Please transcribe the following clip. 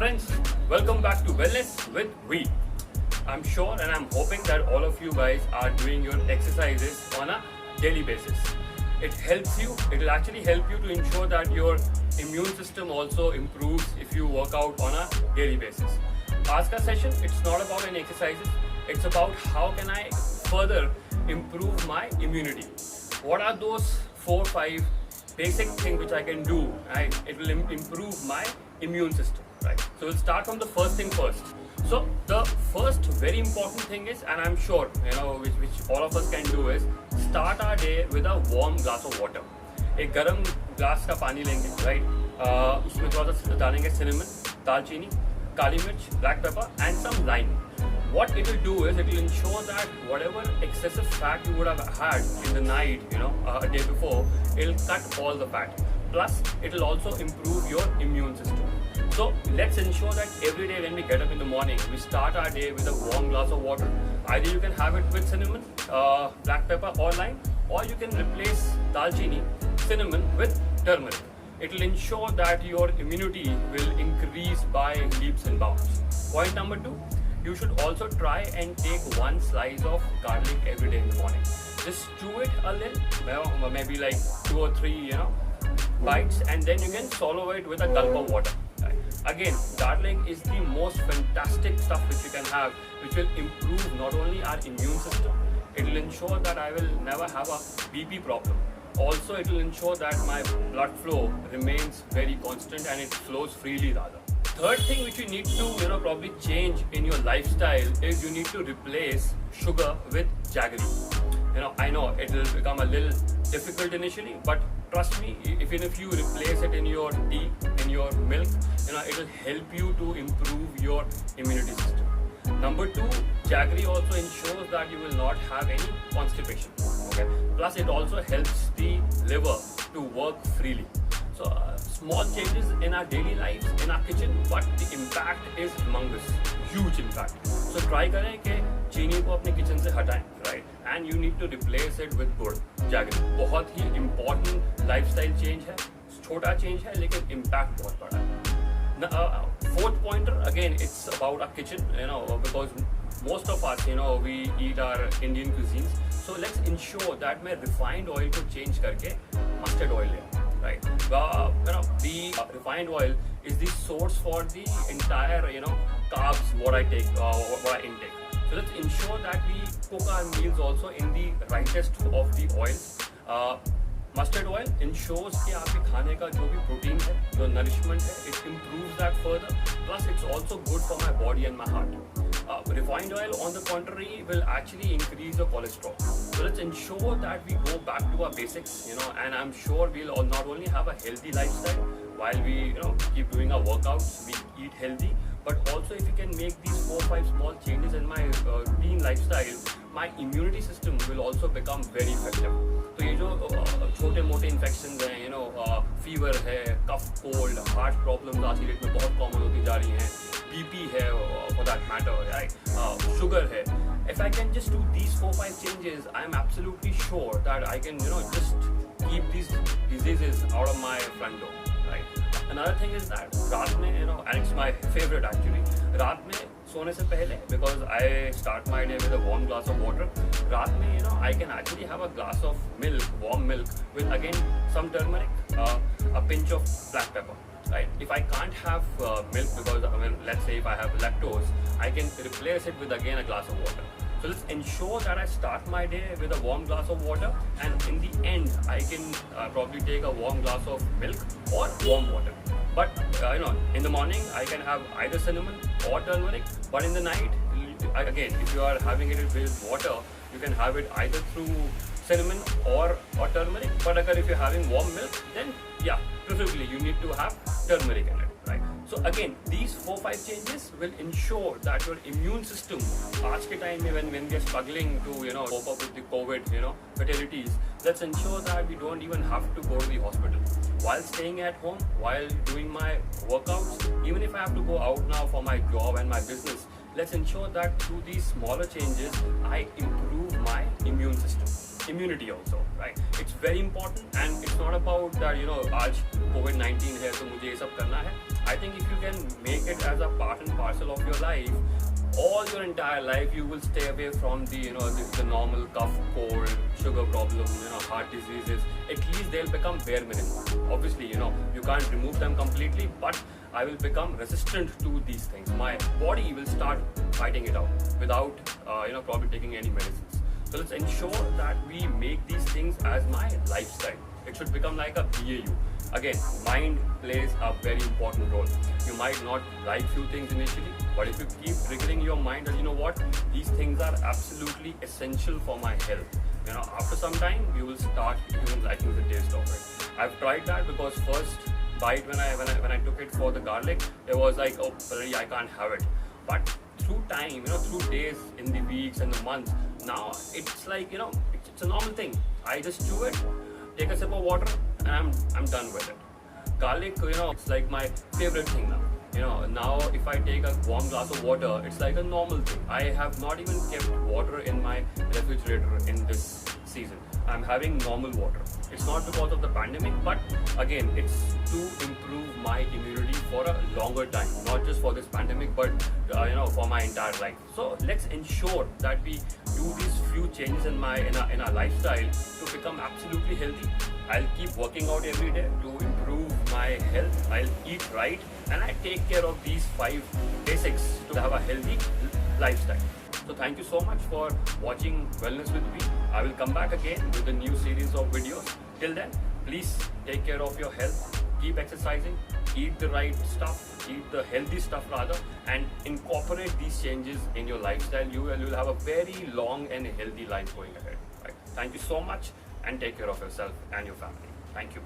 friends, welcome back to Wellness with We. I'm sure and I'm hoping that all of you guys are doing your exercises on a daily basis. It helps you, it will actually help you to ensure that your immune system also improves if you work out on a daily basis. Ask a session, it's not about any exercises, it's about how can I further improve my immunity. What are those 4-5 basic things which I can do, right? It will improve my immune system, right? So we'll start from the first thing first. So the first very important thing is, and I'm sure which all of us can do, is start our day with a warm glass of water. एक गरम glass का पानी लेंगे, right? उसमें थोड़ा सा डालेंगे cinnamon, दालचीनी, काली मिर्च, black pepper and some lime. What it will do is it will ensure that whatever excessive fat you would have had in the night, a day before, it will cut all the fat. Plus, it will also improve your immune system. So let's ensure that every day when we get up in the morning, we start our day with a warm glass of water. Either you can have it with cinnamon, black pepper or lime, or you can replace dalchini, cinnamon with turmeric. It will ensure that your immunity will increase by leaps and bounds. Point number 2, you should also try and take one slice of garlic every day in the morning. Just chew it a little, maybe like 2 or 3, bites, and then you can swallow it with a gulp of water. Right? Again, garlic is the most fantastic stuff which you can have, which will improve not only our immune system, it will ensure that I will never have a BP problem. Also, it will ensure that my blood flow remains very constant and it flows freely rather. Third thing which you need to probably change in your lifestyle is you need to replace sugar with jaggery. I know it will become a little difficult initially, but trust me, even if you replace it in your tea, in your milk, it will help you to improve your immunity system. Number 2, jaggery also ensures that you will not have any constipation. Okay. Plus, it also helps the liver to work freely. So small changes in our daily lives, in our kitchen, but the impact is humongous, huge impact. So try करें कि चीनी को अपने kitchen से हटाएं, right? And you need to replace it with गुड़, jaggery. बहुत ही important lifestyle change है, छोटा change है लेकिन impact बहुत बड़ा है. Fourth pointer, again, it's about our kitchen, because most of us, we eat our Indian cuisines. So let's ensure that मैं refined oil को change करके mustard oil लें. Right, the refined oil is the source for the entire carbs what I take, what I intake. So let's ensure that we cook our meals also in the rightest of the oils. Mustard oil ensures कि आपके खाने का जो भी protein है, जो nourishment है, it improves that further. Plus, it's also good for my body and my heart. Refined oil, on the contrary, will actually increase your cholesterol. So let's ensure that we go back to our basics, and I'm sure we'll not only have a healthy lifestyle while we, keep doing our workouts, we eat healthy, but also if we can make these 4-5 small changes in my routine lifestyle, my immunity system will also become very effective. तो ये जो छोटे मोटे infections हैं, fever है, cough cold, heart problems आज की date में बहुत कॉमन होती जा रही हैं, बीपी है for that matter, right? Sugar है. If I can just do these 4-5 changes, I am absolutely sure that I can just keep these diseases out of my front door, right? Another thing is that रात में and it's my favorite actually, रात में सोने से पहले, because I start my day with a warm glass of water, रात में I can actually have a glass of milk, warm milk, with again some turmeric, a pinch of black pepper. Right? If I can't have milk because let's say if I have lactose, I can replace it with again a glass of water. So let's ensure that I start my day with a warm glass of water, and in the end I can probably take a warm glass of milk or warm water. But in the morning I can have either cinnamon or turmeric, but in the night, again, if you are having it with water, you can have it either through cinnamon or turmeric. But if you're having warm milk, then yeah, preferably you need to have turmeric in it, right? So again, these 4-5 changes will ensure that your immune system, आज के time में when we are struggling to cope up with the COVID, fatalities, let's ensure that we don't even have to go to the hospital. While staying at home, while doing my workouts, even if I have to go out now for my job and my business, let's ensure that through these smaller changes, I improve my immune system. Immunity also, right? It's very important, and it's not about that आज COVID-19 है तो मुझे ये सब करना है. I think if you can make it as a part and parcel of your life, all your entire life you will stay away from the normal cough, cold, sugar problem, heart diseases. At least they'll become bare minimum. Obviously, you can't remove them completely, but I will become resistant to these things. My body will start fighting it out without probably taking any medicines. So let's ensure that we make these things as my lifestyle. It should become like a BAU. Again, mind plays a very important role. You might not like few things initially, but if you keep triggering your mind that, these things are absolutely essential for my health, after some time you will start even liking the taste of it. I've tried that because first bite when I took it for the garlic, it was like, oh, already I can't have it. But through time, through days, in the weeks and the months, now it's like, it's a normal thing. I just chew it, take a sip of water, and I'm done with it. Garlic, it's like my favorite thing now. Now if I take a warm glass of water, it's like a normal thing. I have not even kept water in my refrigerator in this season. I'm having normal water. It's not because of the pandemic, but again, it's to improve my immunity for a longer time, not just for this pandemic, but for my entire life. So let's ensure that we do these few changes in our lifestyle to become absolutely healthy. I'll keep working out every day to improve my health. I'll eat right, and I take care of these 5 basics to have a healthy lifestyle. So thank you so much for watching Wellness with Me. I will come back again with a new series of videos. Till then, please take care of your health, keep exercising, eat the right stuff, eat the healthy stuff rather, and incorporate these changes in your lifestyle. You will have a very long and healthy life going ahead. Right? Thank you so much, and take care of yourself and your family. Thank you.